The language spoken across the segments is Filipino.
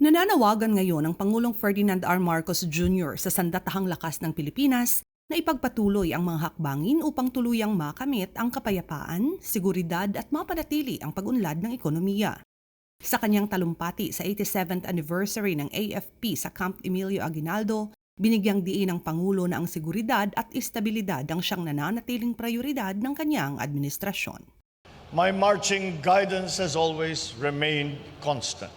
Nananawagan ngayon ang Pangulong Ferdinand R. Marcos Jr. sa sandatahang lakas ng Pilipinas na ipagpatuloy ang mga hakbangin upang tuluyang makamit ang kapayapaan, seguridad at mapanatili ang pag-unlad ng ekonomiya. Sa kanyang talumpati sa 87th anniversary ng AFP sa Camp Emilio Aguinaldo, binigyang diin ng Pangulo na ang seguridad at estabilidad ang siyang nananatiling prioridad ng kanyang administrasyon. My marching guidance has always remained constant.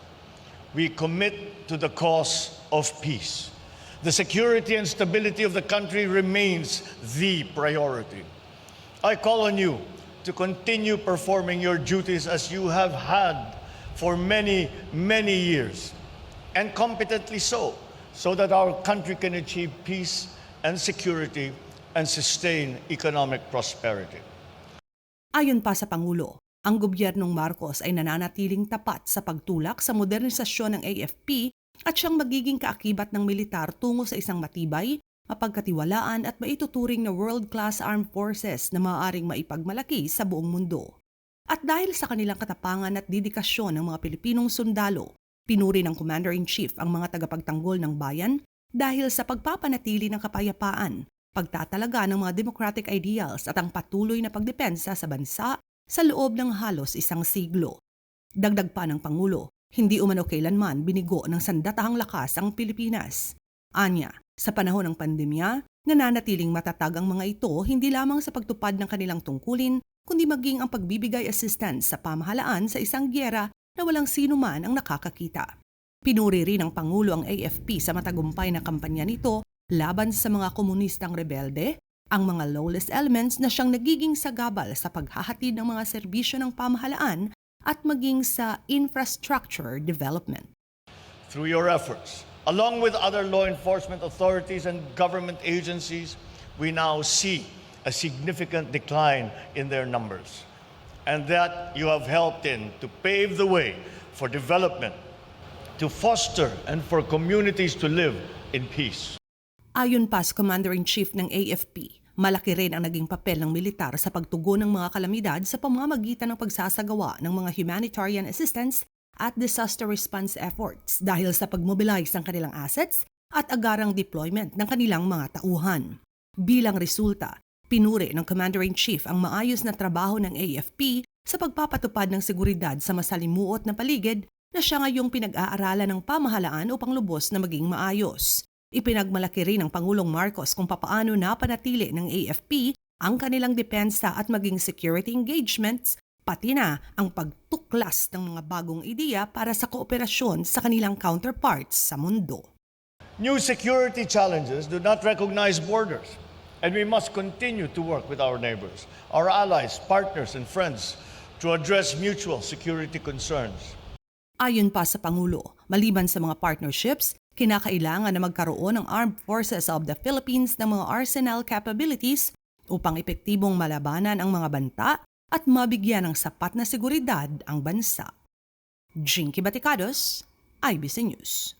We commit to the cause of peace. The security and stability of the country remains the priority. I call on you to continue performing your duties as you have had for many, many years, and competently so that our country can achieve peace and security and sustain economic prosperity. Ayon pa sa Pangulo, ang gobyernong Marcos ay nananatiling tapat sa pagtulak sa modernisasyon ng AFP at siyang magiging kaakibat ng militar tungo sa isang matibay, mapagkatiwalaan at maituturing na world-class armed forces na maaaring maipagmalaki sa buong mundo. At dahil sa kanilang katapangan at dedikasyon ng mga Pilipinong sundalo, pinuri ng Commander-in-Chief ang mga tagapagtanggol ng bayan dahil sa pagpapanatili ng kapayapaan, pagtatalaga ng mga democratic ideals at ang patuloy na pagdepensa sa bansa sa loob ng halos isang siglo. Dagdag pa ng Pangulo, hindi umano kailanman binigo ng sandatahang lakas ang Pilipinas. Anya, sa panahon ng pandemya, nananatiling matatag ang mga ito hindi lamang sa pagtupad ng kanilang tungkulin, kundi maging ang pagbibigay assistance sa pamahalaan sa isang gyera na walang sino man ang nakakakita. Pinuri rin ng Pangulo ang AFP sa matagumpay na kampanya nito laban sa mga komunistang rebelde, ang mga lawless elements na siyang nagiging sagabal sa paghahatid ng mga serbisyo ng pamahalaan at maging sa infrastructure development. Through your efforts, along with other law enforcement authorities and government agencies, we now see a significant decline in their numbers, and that you have helped to pave the way for development, to foster and for communities to live in peace. Ayon pa sa Commander-in-Chief ng AFP, malaki rin ang naging papel ng militar sa pagtugon ng mga kalamidad sa pamamagitan ng pagsasagawa ng mga humanitarian assistance at disaster response efforts dahil sa pagmobilize ng kanilang assets at agarang deployment ng kanilang mga tauhan. Bilang resulta, pinuri ng Commander-in-Chief ang maayos na trabaho ng AFP sa pagpapatupad ng seguridad sa masalimuot na paligid na siya ngayong pinag-aaralan ng pamahalaan upang lubos na maging maayos. Ipinagmalaki rin ng Pangulong Marcos kung papaano napanatili ng AFP ang kanilang depensa at maging security engagements, pati na ang pagtuklas ng mga bagong ideya para sa kooperasyon sa kanilang counterparts sa mundo. New security challenges do not recognize borders, and we must continue to work with our neighbors, our allies, partners, and friends to address mutual security concerns. Ayon pa sa Pangulo, maliban sa mga partnerships, kinakailangan na magkaroon ng Armed Forces of the Philippines ng mga arsenal capabilities upang epektibong malabanan ang mga banta at mabigyan ng sapat na seguridad ang bansa. Jinky Baticados, IBC News.